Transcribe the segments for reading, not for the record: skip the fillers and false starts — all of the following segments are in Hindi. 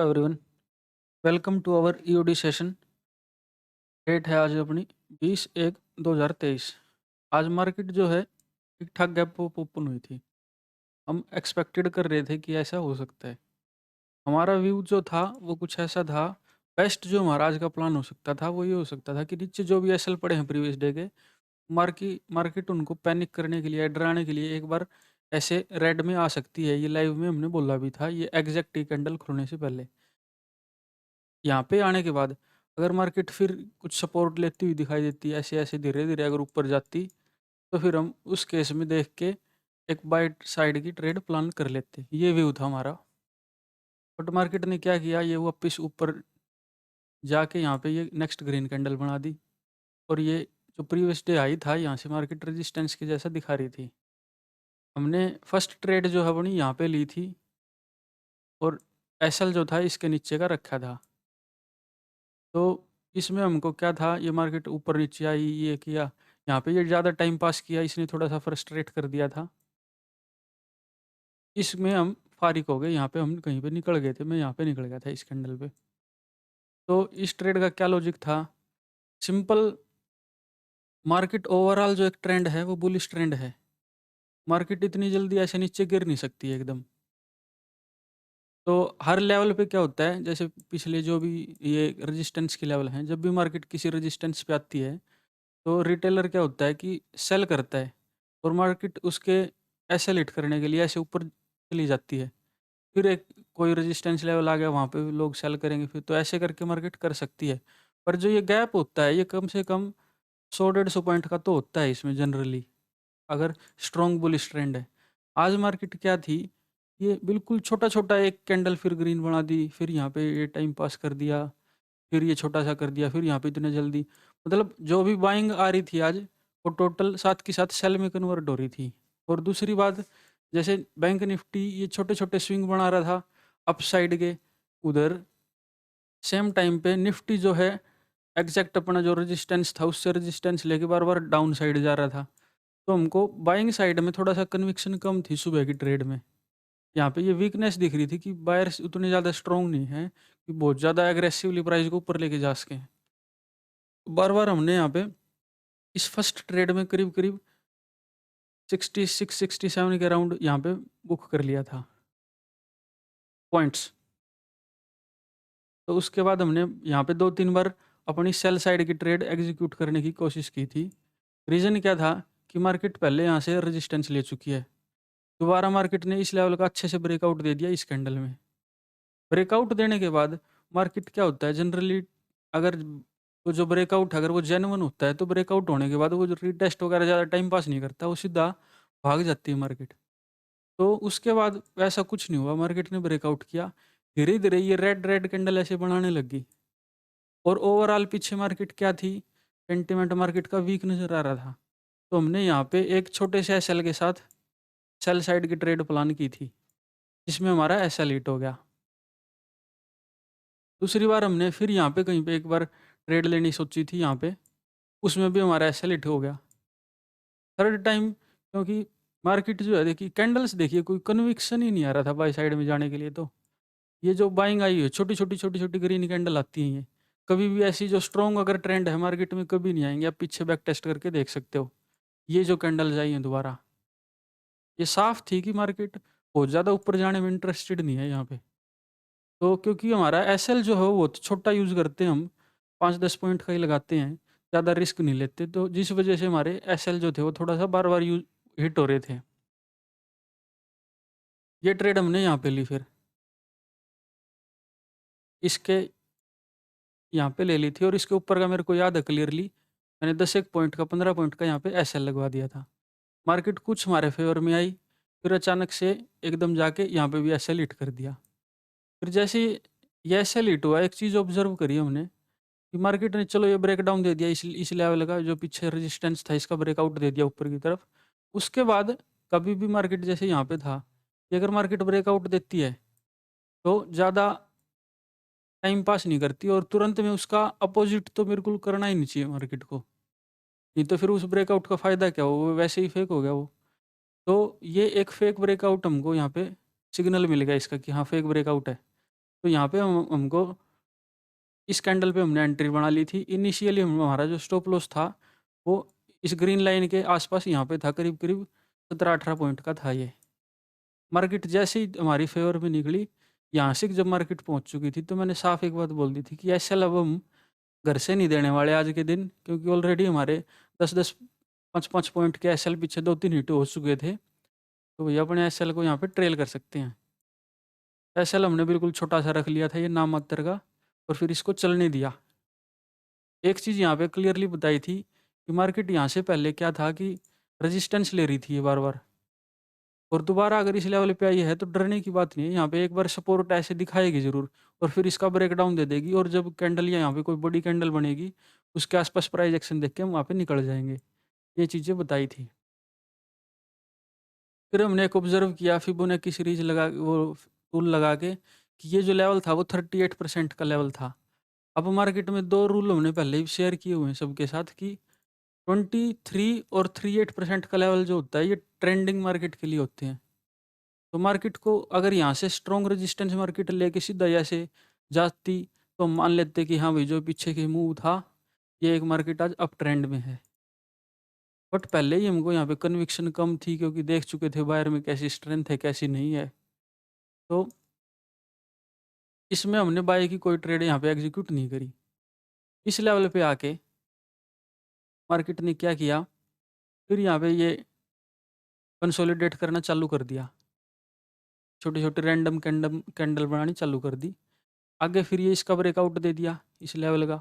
Everyone, welcome to our EOD session. Date है आज अपनी 20/1/2023। आज मार्केट जो है ठीक ठाक गैप अप ओपन हुई थी। हम एक्सपेक्टेड कर रहे थे कि ऐसा हो सकता है। हमारा व्यू जो था वो कुछ ऐसा था। बेस्ट जो हमारा आज का प्लान हो सकता था वो ये हो सकता था कि नीचे जो भी एसएल पड़े हैं प्रीवियस डे के, मार्केट उनको पैनिक करने के लिए, डराने के लिए एक बार ऐसे रेड में आ सकती है। ये लाइव में हमने बोला भी था, ये एग्जैक्ट टी कैंडल खुलने से पहले। यहाँ पे आने के बाद अगर मार्केट फिर कुछ सपोर्ट लेती हुई दिखाई देती, ऐसे ऐसे धीरे धीरे अगर ऊपर जाती, तो फिर हम उस केस में देख के एक बाय साइड की ट्रेड प्लान कर लेते। ये व्यू था हमारा। बट मार्केट ने क्या किया, ये वापस ऊपर जाके यहाँ पे ये नेक्स्ट ग्रीन कैंडल बना दी, और ये जो प्रीवियस डे आई था यहाँ से मार्केट रेजिस्टेंस के जैसा दिखा रही थी। हमने फर्स्ट ट्रेड जो है अपनी यहाँ पे ली थी, और एसएल जो था इसके नीचे का रखा था। तो इसमें हमको क्या था, ये मार्केट ऊपर नीचे आई, ये किया, यहाँ पे ये ज़्यादा टाइम पास किया, इसने थोड़ा-सा फ्रस्ट्रेट कर दिया था। इसमें हम फ़ारिग हो गए, यहाँ पे हम कहीं पे निकल गए थे, मैं यहाँ पे निकल गया था इस कैंडल पे। तो इस ट्रेड का क्या लॉजिक था? सिंपल, मार्केट ओवरऑल जो एक ट्रेंड है वो बुलिश ट्रेंड है। मार्केट इतनी जल्दी ऐसे नीचे गिर नहीं सकती एकदम। तो हर लेवल पे क्या होता है, जैसे पिछले जो भी ये रेजिस्टेंस के लेवल हैं, जब भी मार्केट किसी रेजिस्टेंस पे आती है, तो रिटेलर क्या होता है कि सेल करता है, और मार्केट उसके ऐसे हिट करने के लिए ऐसे ऊपर चली जाती है। फिर एक कोई रेजिस्टेंस लेवल आ गया, वहाँ पे भी लोग सेल करेंगे, फिर तो ऐसे करके मार्केट कर सकती है। पर जो ये गैप होता है, ये कम से कम 100-150 पॉइंट का तो होता है इसमें जनरली, अगर स्ट्रॉन्ग बुलिश ट्रेंड है। आज मार्केट क्या थी, ये बिल्कुल छोटा-छोटा एक कैंडल फिर ग्रीन बना दी, फिर यहाँ पे ये टाइम पास कर दिया, फिर ये छोटा-सा कर दिया, फिर यहाँ पे इतने जल्दी, मतलब जो भी बाइंग आ रही थी आज, वो टोटल साथ के साथ सेल में कन्वर्ट हो रही थी। और दूसरी बात, जैसे बैंक निफ्टी ये छोटे-छोटे स्विंग बना रहा था अपसाइड के, उधर सेम टाइम पे निफ्टी जो है एग्जैक्ट अपना जो रेजिस्टेंस था उससे रेजिस्टेंस लेके बार-बार डाउन साइड जा रहा था। तो हमको बाइंग साइड में थोड़ा-सा कन्विक्शन कम थी सुबह की ट्रेड में। यहाँ पे ये वीकनेस दिख रही थी कि बायर्स उतने ज़्यादा स्ट्रॉन्ग नहीं हैं कि बहुत ज़्यादा एग्रेसिवली प्राइस को ऊपर लेके जा सकें। बार-बार हमने यहाँ पे इस फर्स्ट ट्रेड में करीब-करीब 66-67 के अराउंड यहाँ पे बुक कर लिया था पॉइंट्स। तो उसके बाद हमने यहाँ पे 2-3 बार अपनी सेल साइड की ट्रेड एग्ज़ीक्यूट करने की कोशिश की थी। रीज़न क्या था कि मार्केट पहले यहाँ से रेजिस्टेंस ले चुकी है। दोबारा मार्केट ने इस लेवल का अच्छे से ब्रेकआउट दे दिया इस कैंडल में। ब्रेकआउट देने के बाद मार्केट क्या होता है जनरली, अगर वो जो ब्रेकआउट अगर वो जेन्युइन होता है, तो ब्रेकआउट होने के बाद वो जो रीटेस्ट वगैरह ज़्यादा टाइम पास नहीं करता, वो सीधा भाग जाती है मार्केट। तो उसके बाद वैसा कुछ नहीं हुआ, मार्केट ने ब्रेकआउट किया। धीरे-धीरे ये रेड रेड कैंडल ऐसे बनाने लगी, और ओवरऑल पीछे मार्केट क्या थी, सेंटिमेंट मार्केट का वीक नज़र आ रहा था। तो हमने यहाँ पे एक छोटे से एसएल के साथ सेल साइड की ट्रेड प्लान की थी, जिसमें हमारा एसएल हिट हो गया। दूसरी बार हमने फिर यहाँ पे कहीं पे एक बार ट्रेड लेनी सोची थी यहाँ पे, उसमें भी हमारा एसएल हिट हो गया। थर्ड टाइम, क्योंकि मार्केट जो है देखिए, कैंडल्स देखिए, कोई कन्विक्शन ही नहीं आ रहा था बाय साइड में जाने के लिए। तो ये जो बाइंग आई है, छोटी-छोटी ग्रीन कैंडल आती हैं ये। कभी भी ऐसी जो स्ट्रॉन्ग अगर ट्रेंड है मार्केट में, कभी नहीं आएँगी। आप पीछे बैक टेस्ट करके देख सकते हो। ये जो कैंडल्स आई हैं दोबारा, ये साफ थी कि मार्केट बहुत ज़्यादा ऊपर जाने में इंटरेस्टेड नहीं है यहाँ पे। तो क्योंकि हमारा एसएल जो है वो बहुत छोटा यूज़ करते हैं हम, 5-10 पॉइंट का ही लगाते हैं, ज़्यादा रिस्क नहीं लेते, तो जिस वजह से हमारे एसएल जो थे वो थोड़ा-सा बार-बार हिट हो रहे थे। ये ट्रेड हमने यहाँ पे ली फिर। इसके यहाँ पे ले ली थी, और इसके ऊपर का मेरे को याद है क्लियरली, मैंने 10 एक पॉइंट का, 15 पॉइंट का यहाँ पे एसएल लगवा दिया था। मार्केट कुछ हमारे फ़ेवर में आई, फिर अचानक से एकदम जाके यहाँ पे भी एसएल हिट कर दिया। फिर जैसे ही ये एसएल हिट हुआ, एक चीज़ ऑब्ज़र्व करी हमने कि मार्केट ने चलो ये ब्रेकडाउन दे दिया, इस लेवल का जो पीछे रेजिस्टेंस था इसका ब्रेकआउट दे दिया ऊपर की तरफ। उसके बाद कभी भी मार्केट जैसे यहाँ पे था, कि अगर मार्केट ब्रेकआउट देती है, तो ज़्यादा टाइम पास नहीं करती, और तुरंत में उसका अपोज़िट तो बिल्कुल करना ही नहीं चाहिए मार्केट को। नहीं तो फिर उस ब्रेकआउट का फ़ायदा क्या हुआ? वो वैसे ही फेक हो गया वो। तो ये एक फेक ब्रेकआउट हमको यहाँ पे सिग्नल मिल गया इसका कि हाँ, फेक ब्रेकआउट है। तो यहाँ पे हमको इस कैंडल पे हमने एंट्री बना ली थी। इनिशियली हमारा जो स्टॉप लॉस था, वो इस ग्रीन लाइन के आसपास यहाँ पे था, करीब-करीब 17-18 पॉइंट का था ये। मार्केट जैसे ही हमारी फ़ेवर में निकली, यहाँ से जब मार्केट पहुँच चुकी थी, तो मैंने साफ एक बात बोल दी थी कि एसएल अब हम घर से नहीं देने वाले आज के दिन, क्योंकि ऑलरेडी हमारे 10-10, 5-5 पॉइंट के एसएल पीछे 2-3 हिट हो चुके थे। तो भैया अपने एसएल को यहाँ पे ट्रेल कर सकते हैं। एसएल हमने बिल्कुल छोटा-सा रख लिया था ये नाम मात्र का, और फिर इसको चलने दिया। एक चीज़ यहाँ पे क्लियरली बताई थी कि मार्केट यहाँ से पहले क्या था कि रेजिस्टेंस ले रही थी ये बार-बार, और दोबारा अगर इस लेवल पे आई है तो डरने की बात नहीं है। यहाँ पे एक बार सपोर्ट ऐसे दिखाएगी ज़रूर, और फिर इसका ब्रेकडाउन दे देगी, और जब कैंडल या यहाँ पे कोई बड़ी कैंडल बनेगी, उसके आसपास प्राइस एक्शन देख के हम वहाँ पे निकल जाएँगे। ये चीज़ें बताई थी। फिर हमने एक ऑब्ज़र्व किया फिबोनाची सीरीज़ लगा वो टूल लगा के, कि ये जो लेवल था वो 38% का लेवल था। अब मार्केट में 2 रूल हमने पहले ही शेयर किए हुए हैं सबके साथ कि 23 और 38% का लेवल जो होता है, ये ट्रेंडिंग मार्केट के लिए होते हैं। तो मार्केट को अगर यहाँ से स्ट्रॉन्ग रेजिस्टेंस मार्केट लेके सीधा ऐसे जाती, तो हम मान लेते कि हाँ भाई, जो पीछे के मूव था, ये एक मार्केट आज अप ट्रेंड में है। बट पहले ही हमको यहाँ पे कन्विक्शन कम थी, क्योंकि देख चुके थे बायर में कैसी स्ट्रेंथ है, कैसी नहीं है। तो इसमें हमने बाय की कोई ट्रेड यहाँ पे एग्जीक्यूट नहीं करी। इस लेवल पे आके मार्केट ने क्या किया, फिर यहाँ पे ये कंसोलिडेट करना चालू कर दिया। छोटे-छोटे रैंडम कैंडल बनानी चालू कर दी। आगे फिर ये इसका ब्रेकआउट दे दिया इस लेवल का।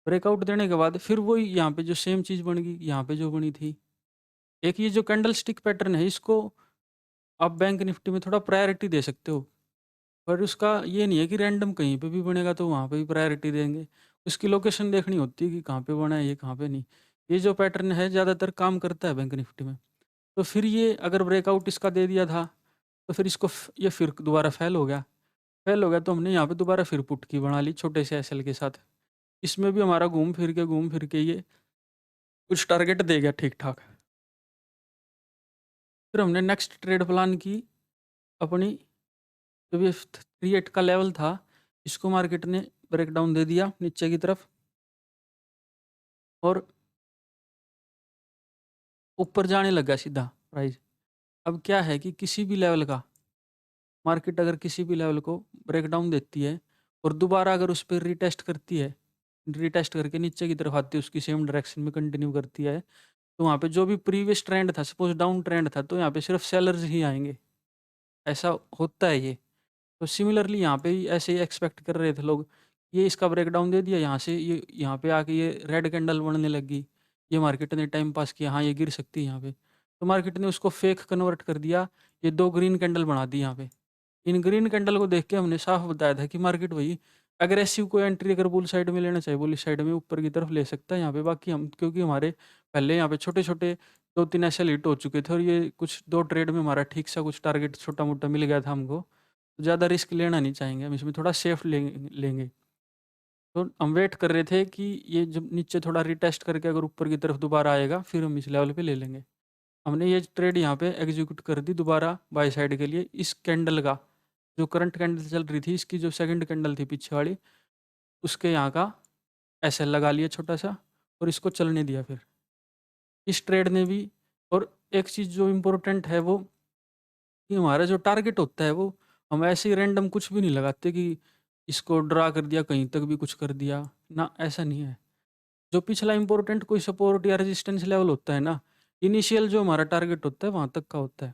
ब्रेकआउट देने के बाद फिर वही यहाँ पे जो सेम चीज़ बन गई, यहाँ पे जो बनी थी। एक ये जो कैंडल स्टिक पैटर्न है, इसको आप बैंक निफ्टी में थोड़ा प्रायोरिटी दे सकते हो। पर उसका ये नहीं है कि रैंडम कहीं पे भी बनेगा तो वहाँ पे भी प्रायोरिटी देंगे। उसकी लोकेशन देखनी होती है कि कहाँ पे बना है, ये कहाँ पे नहीं। ये जो पैटर्न है ज़्यादातर काम करता है बैंक निफ्टी में। तो फिर ये अगर ब्रेकआउट इसका दे दिया था, तो फिर इसको ये फिर दोबारा फेल हो गया। फेल हो गया तो हमने यहाँ पे दोबारा फिर पुट की बना ली छोटे से एसएल के साथ। इसमें भी हमारा घूम फिर के ये कुछ टारगेट दे गया ठीक-ठाक। फिर हमने नेक्स्ट ट्रेड प्लान की अपनी, जब ये 38 का लेवल था, इसको मार्केट ने ब्रेकडाउन दे दिया नीचे की तरफ, और ऊपर जाने लगा सीधा प्राइस। अब क्या है कि किसी भी लेवल का मार्केट अगर किसी भी लेवल को ब्रेकडाउन देती है, और दोबारा अगर उस पे रीटेस्ट करती है, रीटेस्ट करके नीचे की तरफ आती है, उसकी सेम डायरेक्शन में कंटिन्यू करती है, तो वहाँ पे जो भी प्रीवियस ट्रेंड था, सपोज़ डाउन ट्रेंड था, तो यहाँ पे सिर्फ़ सेलर्स ही आएँगे, ऐसा होता है ये। तो सिमिलरली यहाँ पे भी ऐसे ही एक्सपेक्ट कर रहे थे लोग। ये इसका ब्रेकडाउन दे दिया, यहाँ से ये यहाँ पे आके ये रेड कैंडल बनने लगी। ये मार्केट ने टाइम पास किया, हाँ, ये गिर सकती है यहाँ पे। तो मार्केट ने उसको फेक कन्वर्ट कर दिया, ये 2 ग्रीन कैंडल बना दी यहाँ पे। इन ग्रीन कैंडल को देख के हमने साफ बताया था कि मार्केट भाई एग्रेसिव कोई एंट्री अगर बुल साइड में लेना चाहे, बुलिश साइड में ऊपर की तरफ ले सकता है यहाँ पे। बाकी हम, क्योंकि हमारे पहले यहाँ पे छोटे-छोटे 2-3 ऐसे हिट हो चुके थे, और ये कुछ 2 ट्रेड में हमारा ठीक सा कुछ टारगेट छोटा-मोटा मिल गया था हमको। तो ज़्यादा रिस्क लेना नहीं चाहेंगे, हम इसमें थोड़ा सेफ लेंगे। तो हम वेट कर रहे थे कि ये जब नीचे थोड़ा रिटेस्ट करके अगर ऊपर की तरफ दोबारा आएगा, फिर हम इस लेवल पे ले लेंगे। हमने ये ट्रेड यहाँ पे एग्जीक्यूट कर दी दोबारा बाय साइड के लिए। इस कैंडल का जो करंट कैंडल चल रही थी, इसकी जो सेकंड कैंडल थी पीछे वाली, उसके यहाँ का एसएल लगा लिया छोटा सा, और इसको चलने दिया फिर इस ट्रेड ने भी। और एक चीज़ जो इम्पोर्टेंट है वो, कि हमारा जो टारगेट होता है वो, हम ऐसे ही रैंडम कुछ भी नहीं लगाते कि इसको ड्रा कर दिया, कहीं तक भी कुछ कर दिया ना, ऐसा नहीं है। जो पिछला इम्पोर्टेंट कोई सपोर्ट या रेजिस्टेंस लेवल होता है ना, इनिशियल जो हमारा टारगेट होता है वहाँ तक का होता है।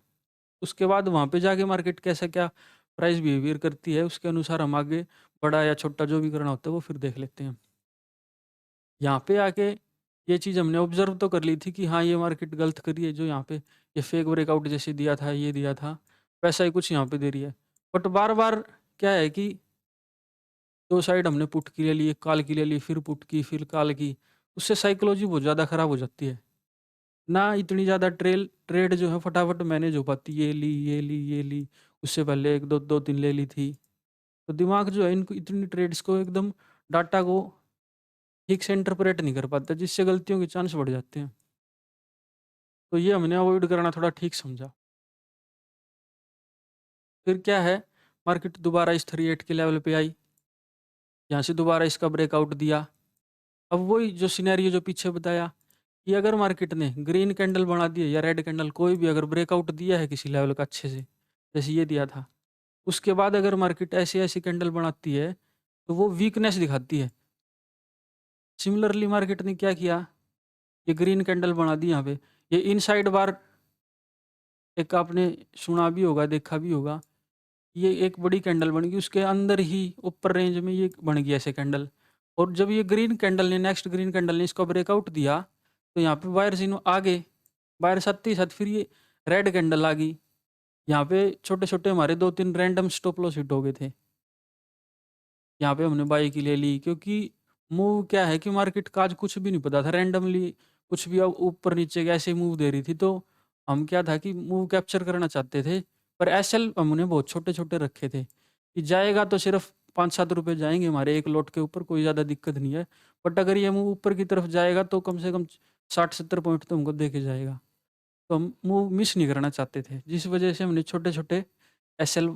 उसके बाद वहाँ पे जाके मार्केट कैसा क्या प्राइस बिहेवियर करती है, उसके अनुसार हम आगे बड़ा या छोटा जो भी करना होता है वो फिर देख लेते हैं। यहाँ पे आके ये चीज़ हमने ऑब्ज़र्व तो कर ली थी कि हाँ, ये मार्केट गलत कर रही है, जो यहाँ पे ये फेक ब्रेकआउट जैसे दिया था, ये दिया था, वैसा ही कुछ यहाँ पे दे रही है। बट बार-बार क्या है कि 2 साइड हमने पुट की ले ली, एक कॉल की ले ली, फिर पुट की, फिर कॉल की, उससे साइकोलॉजी बहुत ज़्यादा खराब हो जाती है। ना इतनी ज़्यादा ट्रेड जो है फटाफट मैनेज हो पाती, ये ली, ये ली, ये ली, उससे पहले 1 2-3 ले ली थी। तो दिमाग जो है इनको इतनी ट्रेड्स को एकदम डाटा को ठीक से इंटरप्रेट नहीं कर पाता, जिससे गलतियों के चांस बढ़ जाते हैं। तो ये हमने अवॉइड करना थोड़ा ठीक समझा। फिर क्या है, मार्केट दोबारा इस 38 के लेवल पे आई, यहाँ से दोबारा इसका ब्रेकआउट दिया। अब वही जो सिनेरियो जो पीछे बताया कि अगर मार्केट ने ग्रीन कैंडल बना दिया या रेड कैंडल कोई भी अगर ब्रेकआउट दिया है किसी लेवल का अच्छे से, जैसे ये दिया था, उसके बाद अगर मार्केट ऐसी-ऐसी कैंडल बनाती है, तो वो वीकनेस दिखाती है। सिमिलरली मार्केट ने क्या किया, ये ग्रीन कैंडल बना दी यहाँ पे। ये इनसाइड बार एक आपने सुना भी होगा, देखा भी होगा, ये एक बड़ी कैंडल बन गई, उसके अंदर ही ऊपर रेंज में ये बन गई ऐसे कैंडल। और जब ये ग्रीन कैंडल ने नेक्स्ट ग्रीन कैंडल ने इसका ब्रेकआउट दिया, तो यहाँ पे बायर्स इन आ गए। बायर्स आते ही साथ फिर ये रेड कैंडल आ गई। यहाँ पे छोटे-छोटे हमारे 2-3 रैंडम स्टॉप लॉस हिट हो गए थे। यहाँ पे हमने बाई की ले ली क्योंकि मूव क्या है कि मार्केट का आज कुछ भी नहीं पता था, रैंडमली कुछ भी अब ऊपर नीचे ऐसे मूव दे रही थी, तो हम क्या था कि मूव कैप्चर करना चाहते थे, पर एसएल हमने बहुत छोटे-छोटे रखे थे कि जाएगा तो सिर्फ 5-7 रुपए जाएँगे हमारे एक लॉट के ऊपर, कोई ज़्यादा दिक्कत नहीं है। बट अगर ये मूव ऊपर की तरफ जाएगा तो कम से कम 60-70 पॉइंट तो हमको दे के जाएगा। तो हम मूव मिस नहीं करना चाहते थे, जिस वजह से हमने छोटे-छोटे एसएल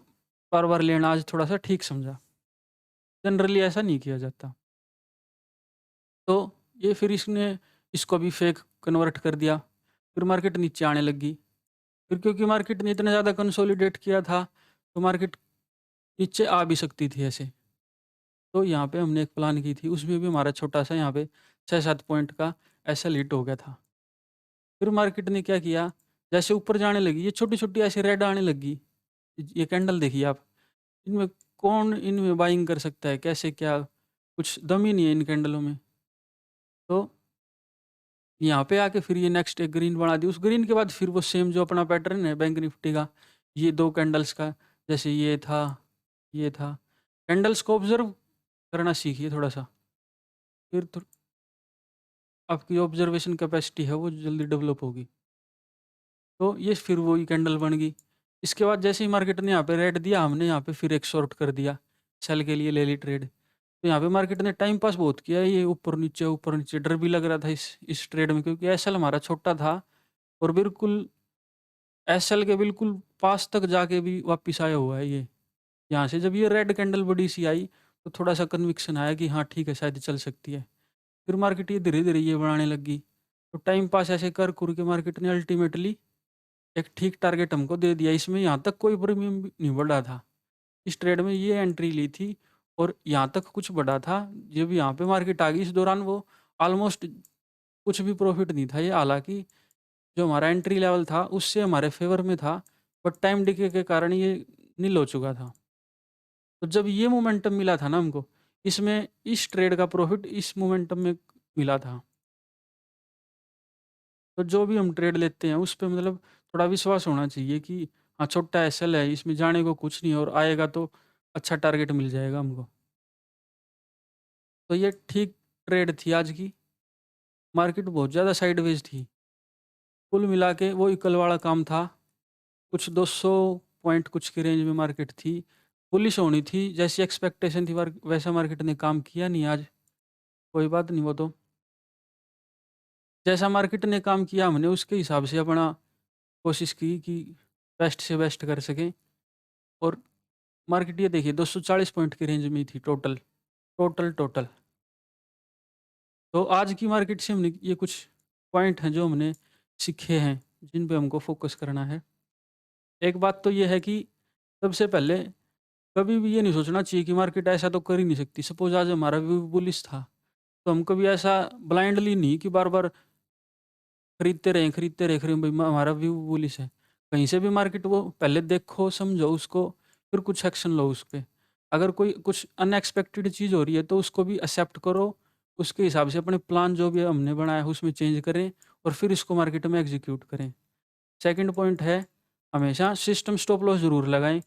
बार-बार लेना आज थोड़ा-सा ठीक समझा। जनरली ऐसा नहीं किया जाता। तो ये फिर इसने इसको भी फेक कन्वर्ट कर दिया। फिर मार्केट नीचे आने लगी। फिर क्योंकि मार्केट ने इतना ज़्यादा कंसोलिडेट किया था, तो मार्केट नीचे आ भी सकती थी ऐसे। तो यहाँ पे हमने एक प्लान की थी, उसमें भी हमारा छोटा-सा यहाँ पे 6-7 पॉइंट का ऐसा हिट हो गया था। फिर मार्केट ने क्या किया, जैसे ऊपर जाने लगी, ये छोटी-छोटी ऐसी रेड आने लगी। ये कैंडल देखिए आप, इनमें कौन इनमें बाइंग कर सकता है? कैसे क्या? कुछ दम ही नहीं है इन कैंडलों में। तो यहाँ पे आके फिर ये नेक्स्ट एक ग्रीन बना दी। उस ग्रीन के बाद फिर वो सेम जो अपना पैटर्न है बैंक निफ्टी का, ये 2 कैंडल्स का, जैसे ये था, ये था। कैंडल्स को ऑब्ज़र्व करना सीखिए थोड़ा-सा, फिर तो आपकी ऑब्ज़र्वेशन कैपेसिटी है वो जल्दी डेवलप होगी। तो ये फिर वही कैंडल बन गई। इसके बाद जैसे ही मार्केट ने यहाँ पे रेड दिया, हमने यहाँ पे फिर एक शॉर्ट कर दिया, सेल के लिए ले ली ट्रेड। तो यहाँ पे मार्केट ने टाइम पास बहुत किया, ये ऊपर नीचे डर भी लग रहा था इस ट्रेड में क्योंकि एसएल हमारा छोटा था और बिल्कुल एसएल के बिल्कुल पास तक जाके भी वापिस आया हुआ है ये। यहाँ से जब ये रेड कैंडल बड़ी सी आई, तो थोड़ा-सा कन्विक्शन आया कि हाँ ठीक है, शायद चल सकती है। फिर मार्केट ये धीरे-धीरे ये बढ़ाने लगी। तो टाइम पास ऐसे कर-कुर के मार्केट ने अल्टीमेटली एक ठीक टारगेट हमको दे दिया। इसमें यहाँ तक कोई प्रीमियम भी नहीं बढ़ा था। इस ट्रेड में ये एंट्री ली थी और यहाँ तक कुछ बढ़ा था। जब यहाँ पे मार्केट आ गई, इस दौरान वो ऑलमोस्ट कुछ भी प्रॉफ़िट नहीं था ये, हालाँकि जो हमारा एंट्री लेवल था उससे हमारे फ़ेवर में था, बट टाइम डिके के कारण ये नील हो चुका था। तो जब ये मोमेंटम मिला था ना हमको, इसमें इस ट्रेड का प्रॉफ़िट इस मोमेंटम में मिला था। तो जो भी हम ट्रेड लेते हैं उस पे मतलब थोड़ा विश्वास होना चाहिए कि हाँ, छोटा एसएल है, इसमें जाने को कुछ नहीं है और आएगा तो अच्छा टारगेट मिल जाएगा हमको। तो ये ठीक ट्रेड थी आज की। मार्केट बहुत ज़्यादा साइडवेज थी। कुल मिला के वही कल वाला काम था। कुछ 200 पॉइंट कुछ की रेंज में मार्केट थी। बुलिश होनी थी, जैसी एक्सपेक्टेशन थी वैसा मार्केट ने काम किया नहीं आज। कोई बात नहीं वो तो। जैसा मार्केट ने काम किया हमने उसके हिसाब से अपना कोशिश की कि बेस्ट से बेस्ट कर सकें और मार्केट ये देखिए 240 पॉइंट की रेंज में ही थी टोटल, टोटल। तो आज की मार्केट से हमने ये कुछ पॉइंट हैं जो हमने सीखे हैं, जिन पे हमको फ़ोकस करना है। एक बात तो ये है कि सबसे पहले कभी भी ये नहीं सोचना चाहिए कि मार्केट ऐसा तो कर ही नहीं सकती। सपोज़ आज हमारा व्यू बुलिश था, तो हम कभी ऐसा ब्लाइंडली नहीं कि बार-बार खरीदते रहें भाई हमारा व्यू बुलिश है। कहीं से भी मार्केट वो पहले देखो, समझो उसको, फिर कुछ एक्शन लो उस पे। अगर कोई कुछ अनएक्सपेक्टेड चीज़ हो रही है तो उसको भी एक्सेप्ट करो, उसके हिसाब से अपने प्लान जो भी हमने बनाया है उसमें चेंज करें और फिर इसको मार्केट में एग्ज़ीक्यूट करें। सेकंड पॉइंट है, हमेशा सिस्टम स्टॉप लॉस ज़रूर लगाएँ।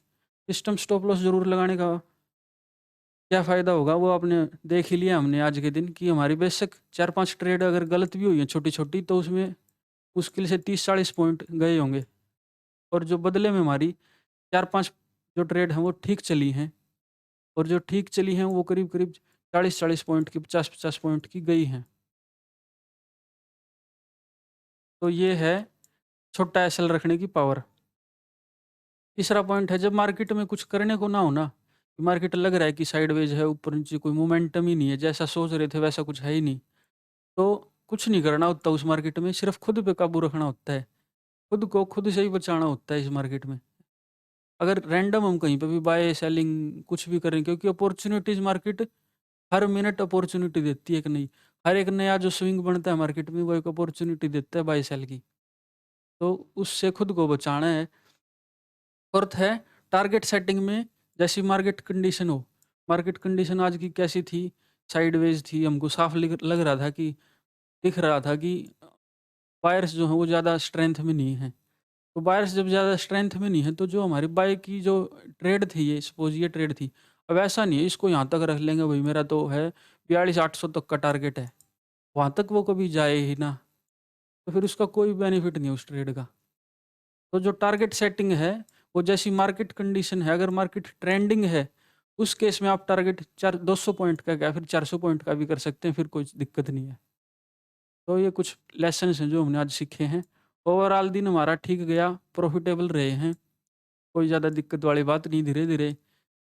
सिस्टम स्टॉप लॉस ज़रूर लगाने का क्या फ़ायदा होगा वो आपने देख ही लिया हमने आज के दिन कि हमारी बेशक 4-5 ट्रेड अगर गलत भी हुई हैं छोटी-छोटी, तो उसमें मुश्किल से 30-40 पॉइंट गए होंगे और जो बदले में हमारी 4-5 जो ट्रेड हैं वो ठीक चली हैं और जो ठीक चली हैं वो करीब-करीब 40-40 पॉइंट की, 50-50 पॉइंट की गई हैं। तो ये है छोटा एसएल रखने की पावर। तीसरा पॉइंट है जब मार्केट में कुछ करने को ना हो ना, मार्केट लग रहा है कि साइडवेज है, ऊपर नीचे कोई मोमेंटम ही नहीं है, जैसा सोच रहे थे वैसा कुछ है ही नहीं, तो कुछ नहीं करना होता उस मार्केट में, सिर्फ खुद पे काबू रखना होता है, खुद को खुद से ही बचाना होता है इस मार्केट में। अगर रैंडम हम कहीं पे भी बाय सेलिंग कुछ भी करें, क्योंकि अपॉर्चुनिटीज मार्केट हर मिनट अपॉर्चुनिटी देती है, एक नई, हर एक नया जो स्विंग बनता है मार्केट में वो एक अपॉर्चुनिटी देता है बाय सेल की, तो उससे खुद को बचाना है। फोर्थ है टारगेट सेटिंग में, जैसी मार्केट कंडीशन हो, मार्केट कंडीशन आज की कैसी थी, साइडवेज थी, हमको साफ लग रहा था कि दिख रहा था कि बायर्स जो हैं वो ज़्यादा स्ट्रेंथ में नहीं है, तो बायर्स जब ज़्यादा स्ट्रेंथ में नहीं है तो जो हमारी बाय की जो ट्रेड थी, ये सपोज ये ट्रेड थी, अब ऐसा नहीं है इसको यहाँ तक रख लेंगे भाई, मेरा तो है 42,800 तक का टारगेट है, वहाँ तक वो कभी जाए ही ना, तो फिर उसका कोई बेनिफिट नहीं है उस ट्रेड का। तो जो टारगेट सेटिंग है वो जैसी मार्केट कंडीशन है, अगर मार्केट ट्रेंडिंग है उस केस में आप टारगेट 200 पॉइंट का क्या फिर 400 पॉइंट का भी कर सकते हैं, फिर कोई दिक्कत नहीं है। तो ये कुछ लेसन्स हैं जो हमने आज सीखे हैं। ओवरऑल दिन हमारा ठीक गया, प्रॉफिटेबल रहे हैं, कोई ज़्यादा दिक्कत वाली बात नहीं, धीरे-धीरे।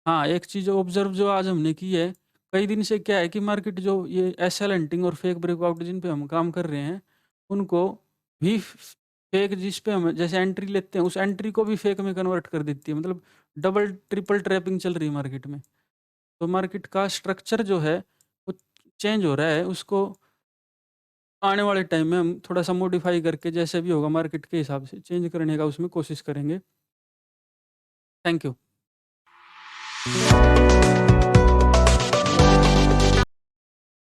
हाँ, एक चीज़ ऑब्ज़र्व जो आज हमने की है, कई दिन से क्या है कि मार्केट जो ये एसएल हंटिंग और फेक ब्रेकआउट जिन पे हम काम कर रहे हैं, उनको भी फेक जिस पे हम जैसे एंट्री लेते हैं, उस एंट्री को भी फेक में कन्वर्ट कर देती है। मतलब डबल ट्रिपल ट्रैपिंग चल रही है मार्केट में। तो मार्केट का स्ट्रक्चर जो है, वो चेंज हो रहा है, उसको आने वाले टाइम में हम थोड़ा-सा मॉडिफ़ाई करके जैसे भी होगा मार्केट के हिसाब से चेंज करने का उसमें कोशिश करेंगे। Thank you.